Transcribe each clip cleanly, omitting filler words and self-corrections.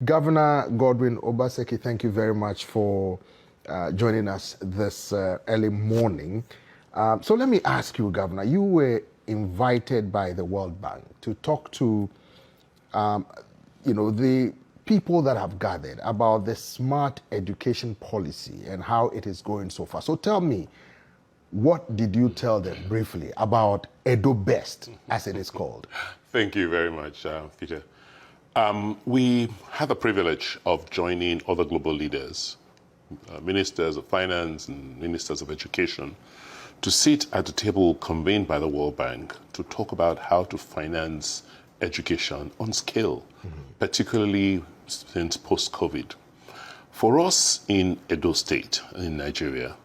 Governor Godwin Obaseki, thank you very much for joining us this early morning. So let me ask you, Governor, you were invited by the World Bank to talk to, the people that have gathered about the smart education policy and how it is going so far. So tell me, what did you tell them briefly about Edobest, as it is called? Thank you very much, Peter. We had the privilege of joining other global leaders, ministers of finance and ministers of education, to sit at the table convened by the World Bank to talk about how to finance education on scale, particularly since post-COVID. For us in Edo State, in Nigeria,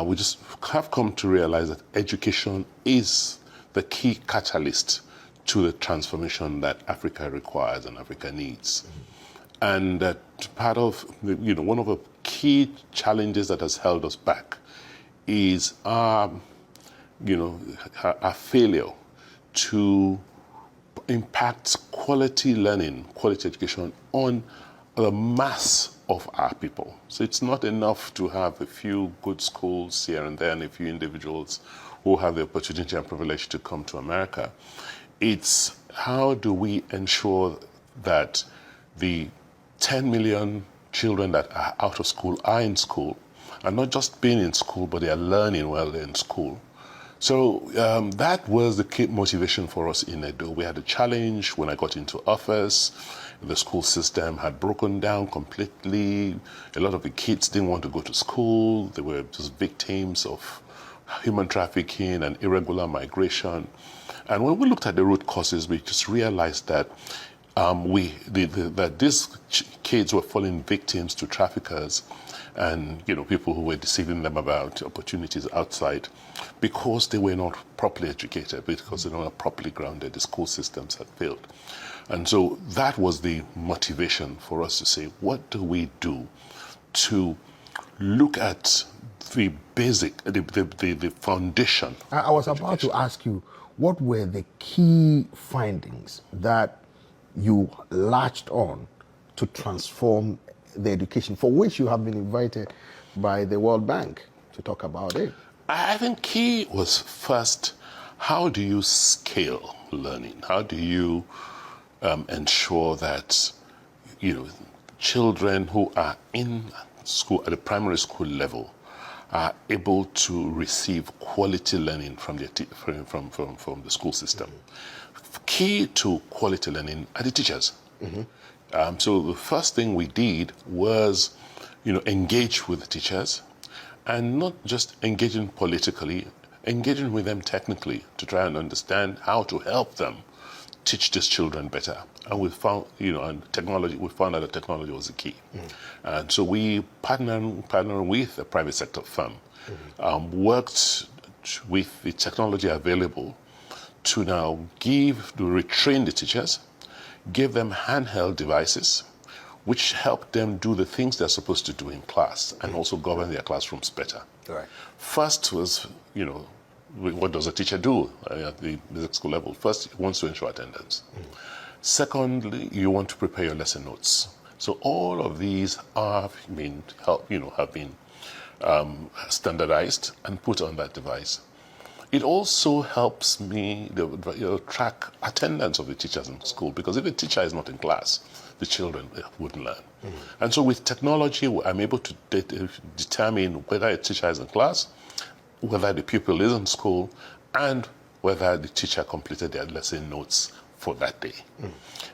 we just have come to realize that education is the key catalyst to the transformation that Africa requires and Africa needs. And that part of, one of the key challenges that has held us back is our failure to impact quality learning, quality education on the mass of our people. So it's not enough to have a few good schools here and there and a few individuals who have the opportunity and privilege to come to America. It's how do we ensure that the 10 million children that are out of school are in school, and not just being in school, but they are learning while they're in school. So that was the key motivation for us in Edo. We had a challenge when I got into office. The school system had broken down completely. A lot of the kids didn't want to go to school. They were just victims of human trafficking and irregular migration. And when we looked at the root causes, we just realized that that these kids were falling victims to traffickers and people who were deceiving them about opportunities outside because they were not properly educated, because they were not properly grounded. The school systems had failed. And so that was the motivation for us to say, what do we do to look at the basic, the foundation? I was about to ask you, what were the key findings that you latched on to transform the education, for which you have been invited by the World Bank to talk about it? I think key was first, how do you scale learning? How do you ensure that children who are in school at the primary school level are able to receive quality learning from the school system? Key to quality learning are the teachers. So the first thing we did was, engage with the teachers, and not just engaging politically, engaging with them technically to try and understand how to help them teach these children better. And we found, technology. We found out that technology was the key. And so we partnered with a private sector firm, worked with the technology available to now retrain the teachers, give them handheld devices, which help them do the things they're supposed to do in class and also govern their classrooms better. Right. First was, what does a teacher do at the basic school level? First, he wants to ensure attendance. Secondly, you want to prepare your lesson notes. So all of these have been standardized and put on that device. It also helps me track attendance of the teachers in school, because if the teacher is not in class, the children wouldn't learn. And so with technology, I'm able to determine whether a teacher is in class, whether the pupil is in school, and whether the teacher completed their lesson notes for that day.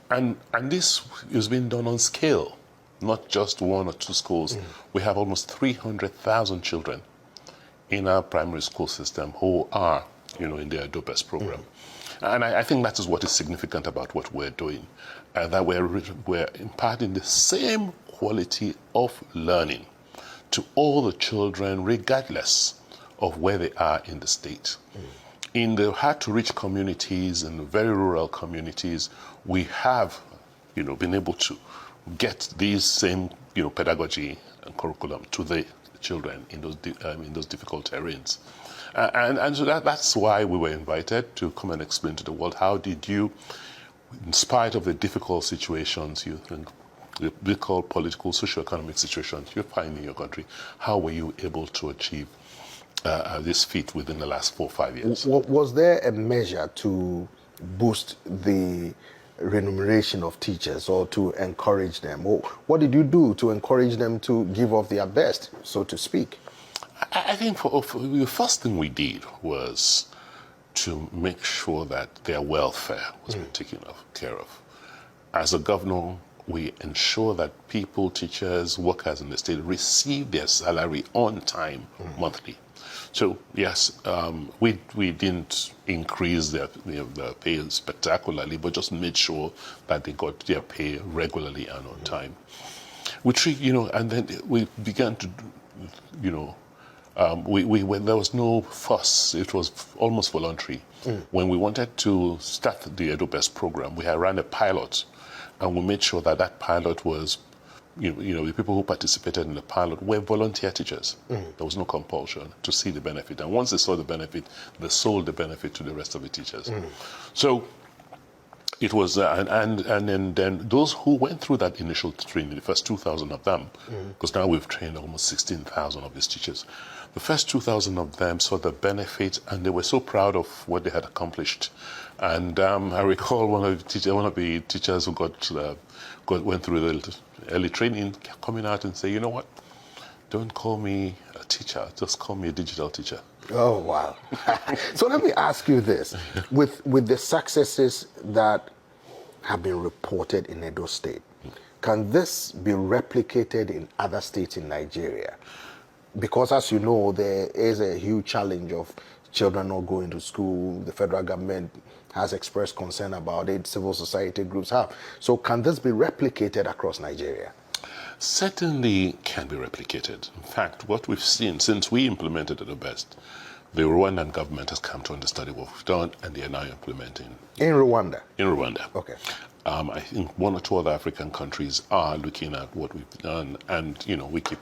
And this is being done on scale, not just one or two schools. We have almost 300,000 children in our primary school system who are, in the Edobest program. And I think that is what is significant about what we're doing, that we're imparting the same quality of learning to all the children, regardless of where they are in the state. In the hard-to-reach communities and the very rural communities, we have, been able to get these same, pedagogy and curriculum to the children in those difficult terrains. And so that's why we were invited to come and explain to the world, how did you, in spite of the difficult situations you think the difficult political, socio-economic situations you find in your country, how were you able to achieve this feat within the last 4 or 5 years? Was there a measure to boost the remuneration of teachers or to encourage them? Or what did you do to encourage them to give off their best, so to speak? I think for the first thing we did was to make sure that their welfare was being taken care of. As a governor, we ensure that people, teachers, workers in the state receive their salary on time, monthly. So yes, we didn't increase their pay spectacularly, but just made sure that they got their pay regularly and on time. We treat, and then we began to, when there was no fuss, it was almost voluntary. When we wanted to start the Edobest program, we had ran a pilot, and we made sure that that pilot was, the people who participated in the pilot were volunteer teachers. There was no compulsion to see the benefit. And once they saw the benefit, they sold the benefit to the rest of the teachers. So it was, and then those who went through that initial training, the first 2,000 of them, because now we've trained almost 16,000 of these teachers. The first 2,000 of them saw the benefit, and they were so proud of what they had accomplished. And I recall one of the teachers who went through the early training coming out and say, you know what? Don't call me a teacher, just call me a digital teacher. Oh, wow. So let me ask you this. With the successes that have been reported in Edo State, can this be replicated in other states in Nigeria? Because as you know, there is a huge challenge of children not going to school. The federal government has expressed concern about it. Civil society groups have. So can this be replicated across Nigeria? Certainly can be replicated. In fact, what we've seen since we implemented Edobest, the Rwandan government has come to understand what we've done, and they are now implementing. In Rwanda? In Rwanda. Okay. I think 1 or 2 other African countries are looking at what we've done, and we keep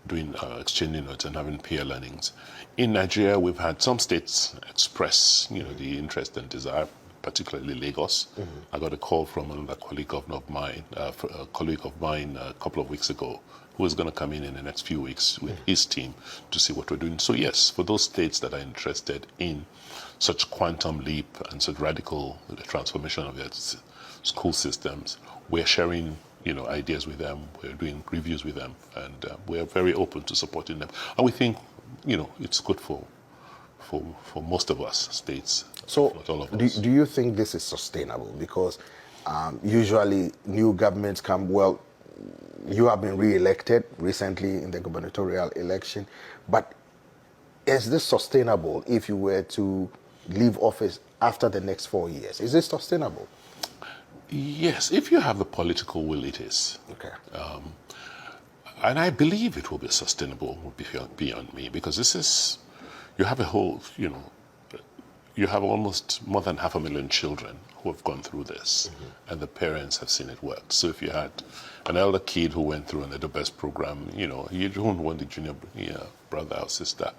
doing exchanging notes and having peer learnings. In Nigeria, we've had some states express, the interest and desire, particularly Lagos. I got a call from another colleague of mine a couple of weeks ago, who is going to come in the next few weeks with his team to see what we're doing. So yes, for those states that are interested in such quantum leap and such radical transformation of their school systems, we're sharing ideas with them, we're doing reviews with them, and we're very open to supporting them. And we think, it's good for most of us states, so not all of us. Do you think this is sustainable? Because usually new governments come, well, you have been re-elected recently in the gubernatorial election, but is this sustainable if you were to leave office after the next 4 years? Is this sustainable? Yes, if you have the political will, it is. Okay. And I believe it will be sustainable beyond me, because you have you have almost more than 500,000 children who have gone through this, and the parents have seen it work. So if you had an elder kid who went through an Edobest program, you don't want the junior brother or sister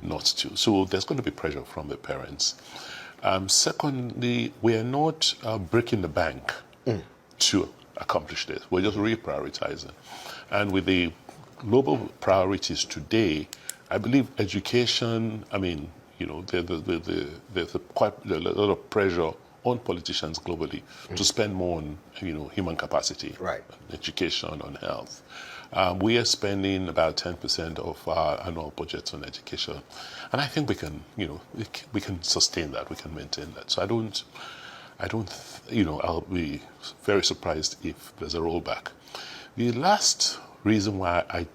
not to. So there's going to be pressure from the parents. Secondly, we are not breaking the bank to accomplish this. We're just reprioritizing. And with the global priorities today, I believe education, there's quite a lot of pressure on politicians globally to spend more on, human capacity, right, education, on health. We are spending about 10% of our annual budgets on education, and I think we can, we can sustain that, we can maintain that. So I don't, I'll be very surprised if there's a rollback. The last reason why I'm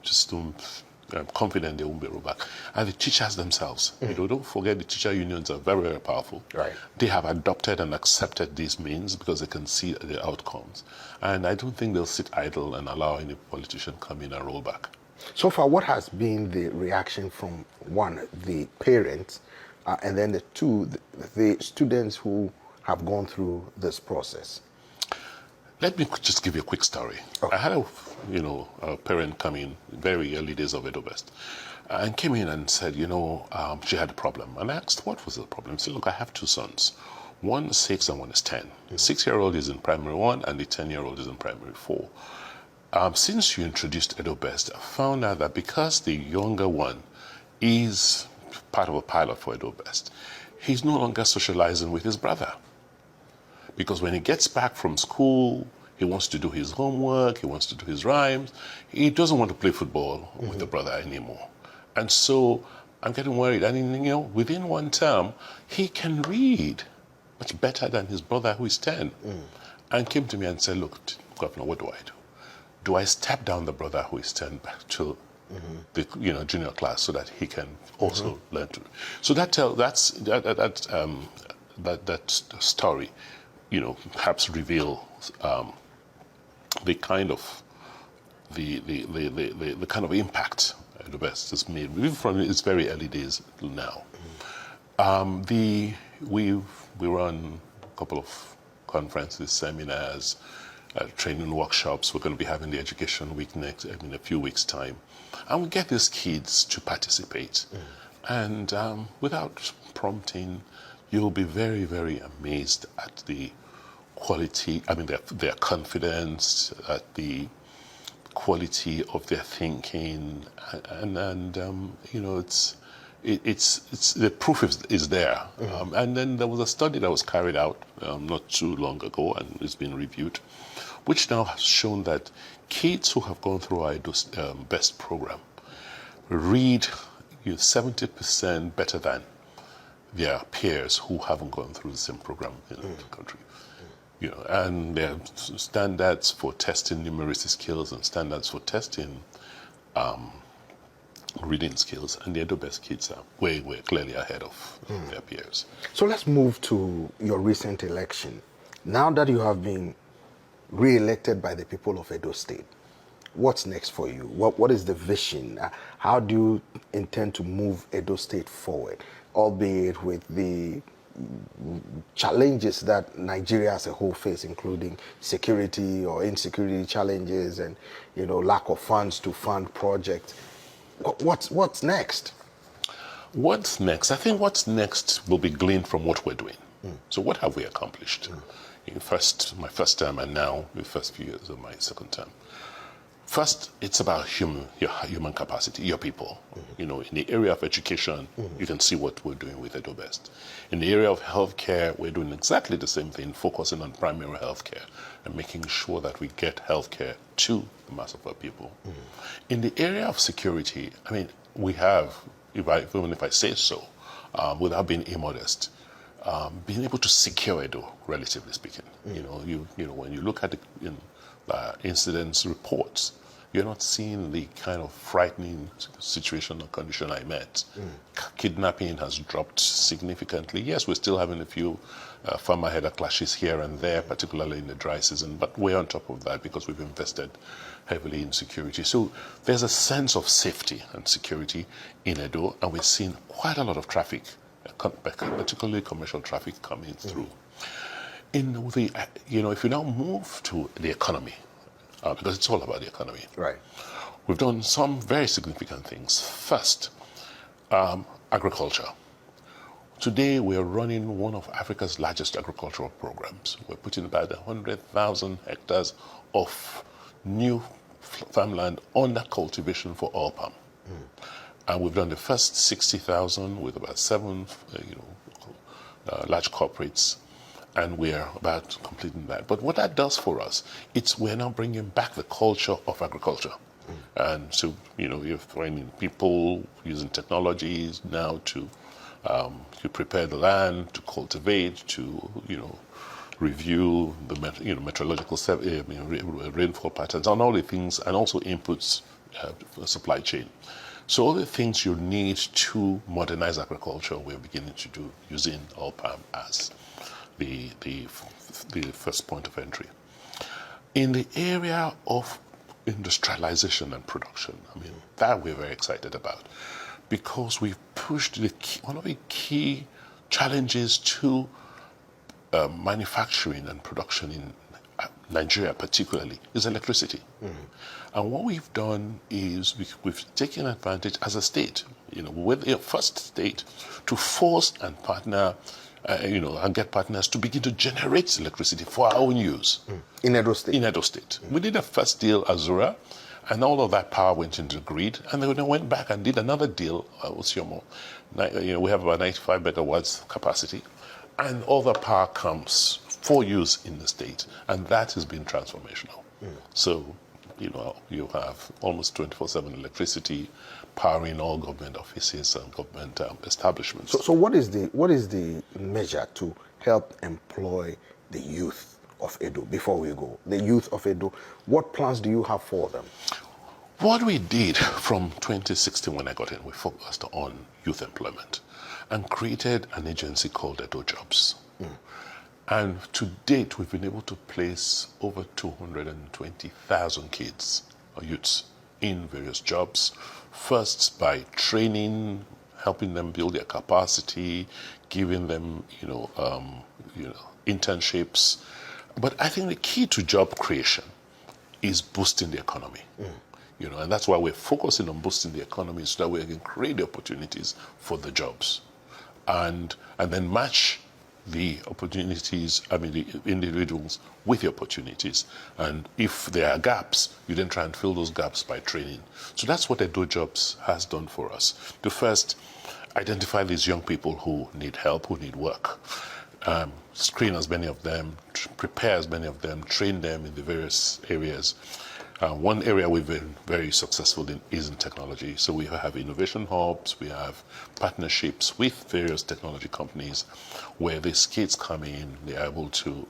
confident there won't be a rollback are the teachers themselves. Don't forget the teacher unions are very, very powerful. Right. They have adopted and accepted these means because they can see the outcomes. And I don't think they'll sit idle and allow any politician come in and roll back. So far, what has been the reaction from, one, the parents, and then the students who have gone through this process? Let me just give you a quick story. Okay. I had a parent come in very early days of Edobest and came in and said, she had a problem. And I asked, what was the problem? She said, look, I have 2 sons. One is 6 and one is 10. The 6-year-old is in primary 1 and the 10-year-old is in primary 4. Since you introduced Edobest, I found out that because the younger one is part of a pilot for Edobest, he's no longer socializing with his brother. Because when he gets back from school, he wants to do his homework, he wants to do his rhymes. He doesn't want to play football with the brother anymore. And so I'm getting worried. And within one term, he can read much better than his brother who is 10. And came to me and said, look, Governor, what do I do? Do I step down the brother who is 10 back to the junior class so that he can also learn to? So that story, perhaps reveals the kind of the kind of impact Edobest has made, even from its very early days till now. We run a couple of conferences, seminars, training workshops. We're going to be having the Education Week in a few weeks' time. And we get these kids to participate. And without prompting, you'll be very, very amazed at the quality, their confidence, at the quality of their thinking. It's the proof is there. And then there was a study that was carried out not too long ago, and it's been reviewed, which now has shown that kids who have gone through our Edobest program read 70% better than their peers who haven't gone through the same program in the country. And there are standards for testing numeracy skills and standards for testing reading skills, and the Edobest kids are way clearly ahead of their peers. So let's move to your recent election. Now that you have been re-elected by the people of Edo State, what's next for you? What is the vision? How do you intend to move Edo State forward, albeit with the challenges that Nigeria as a whole face, including security or insecurity challenges and lack of funds to fund projects? What's next? What's next? I think what's next will be gleaned from what we're doing. So what have we accomplished? In my first term, and now the first few years of my second term. First, it's about human capacity, your people. In the area of education, you can see what we're doing with Edobest. In the area of healthcare, we're doing exactly the same thing, focusing on primary healthcare and making sure that we get healthcare to the mass of our people. In the area of security, we have, even if I say so, without being immodest, being able to secure Edo, relatively speaking. When you look at the incidents reports, you're not seeing the kind of frightening situation or condition I met. Kidnapping has dropped significantly. Yes, we're still having a few farmer-header clashes here and there, particularly in the dry season, but we're on top of that because we've invested heavily in security. So there's a sense of safety and security in Edo, and we're seeing quite a lot of traffic, particularly commercial traffic coming through. If you now move to the economy, because it's all about the economy. Right. We've done some very significant things. First, agriculture. Today, we're running one of Africa's largest agricultural programs. We're putting about 100,000 hectares of new farmland under cultivation for oil palm. And we've done the first 60,000 with about 7 large corporates. And we're about completing that. But what that does for us, we're now bringing back the culture of agriculture. And so, you're finding people using technologies now to prepare the land, to cultivate, to, review the meteorological rainfall patterns, and all the things, and also inputs for supply chain. So all the things you need to modernize agriculture, we're beginning to do using oil palm as the first point of entry. In the area of industrialization and production, that we're very excited about, because we've pushed one of the key challenges to manufacturing and production in Nigeria particularly is electricity. And what we've done is we've taken advantage as a state, we're the first state to force and partner and get partners to begin to generate electricity for our own use. In Edo State? In Edo State. We did a first deal, Azura, and all of that power went into the grid, and then we went back and did another deal, Osyomo. We have about 95 megawatts capacity, and all the power comes for use in the state, and that has been transformational. So, you have almost 24/7 electricity powering all government offices and government establishments. So what is the measure to help employ the youth of Edo? Before we go, the youth of Edo, what plans do you have for them? What we did from 2016 when I got in, we focused on youth employment and created an agency called Edobest. And to date, we've been able to place over 220,000 kids or youths in various jobs. First, by training, helping them build their capacity, giving them, internships. But I think the key to job creation is boosting the economy. And that's why we're focusing on boosting the economy so that we can create the opportunities for the jobs, and then match the opportunities, the individuals with the opportunities. And if there are gaps, you then try and fill those gaps by training. So that's what Edobest has done for us. To first identify these young people who need help, who need work, screen as many of them, prepare as many of them, train them in the various areas. One area we've been very successful in is in technology. So we have innovation hubs, we have partnerships with various technology companies where these kids come in, they're able to,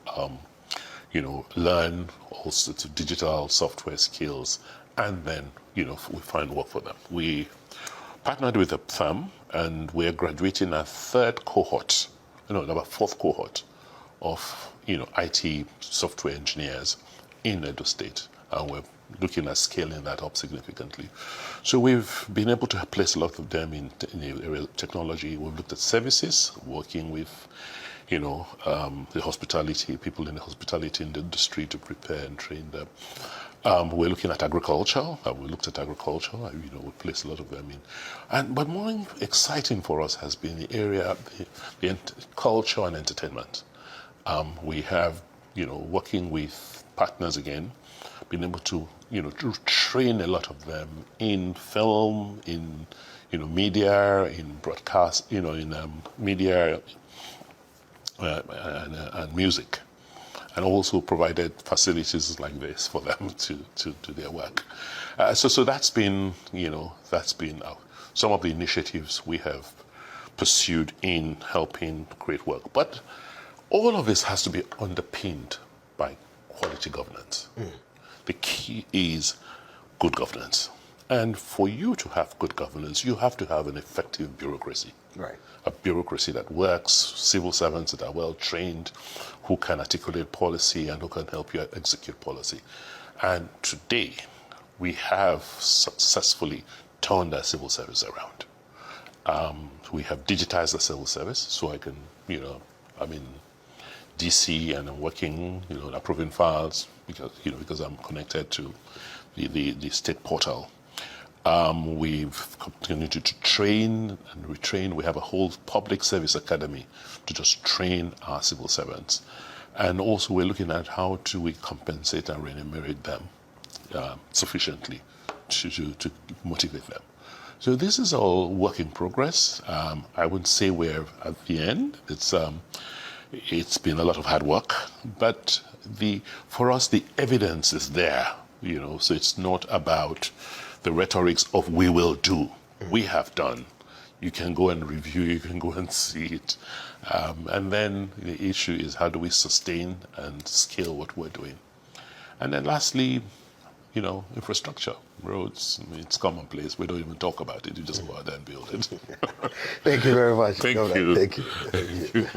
learn all sorts of digital software skills, and then, we find work for them. We partnered with a firm, and we're graduating a fourth cohort of, IT software engineers in Edo State. And we're looking at scaling that up significantly. So we've been able to place a lot of them in the area of technology. We've looked at services, working with, the hospitality, people in the hospitality industry to prepare and train them. We're looking at agriculture. We looked at agriculture. We placed a lot of them in. But more exciting for us has been the area of the culture and entertainment. We have, working with partners again, been able to, to train a lot of them in film, in, media, in broadcast, in media and music, and also provided facilities like this for them to do their work. So that's been, some of the initiatives we have pursued in helping create work. But all of this has to be underpinned by quality governance. The key is good governance. And for you to have good governance, you have to have an effective bureaucracy. Right. A bureaucracy that works, civil servants that are well trained, who can articulate policy and who can help you execute policy. And today, we have successfully turned our civil service around. We have digitized the civil service, so I can, DC, and I'm working, approving files because I'm connected to the state portal. We've continued to train and retrain. We have a whole public service academy to just train our civil servants. And also we're looking at how do we compensate and remunerate them sufficiently to motivate them. So this is all work in progress. I wouldn't say we're at the end. It's been a lot of hard work, but for us the evidence is there. So it's not about the rhetorics of we will do. We have done. You can go and review, you can go and see it. And then the issue is how do we sustain and scale what we're doing. And then lastly, infrastructure, roads, it's commonplace. We don't even talk about it. You just go out there and build it. Thank you very much. Thank you. Thank you.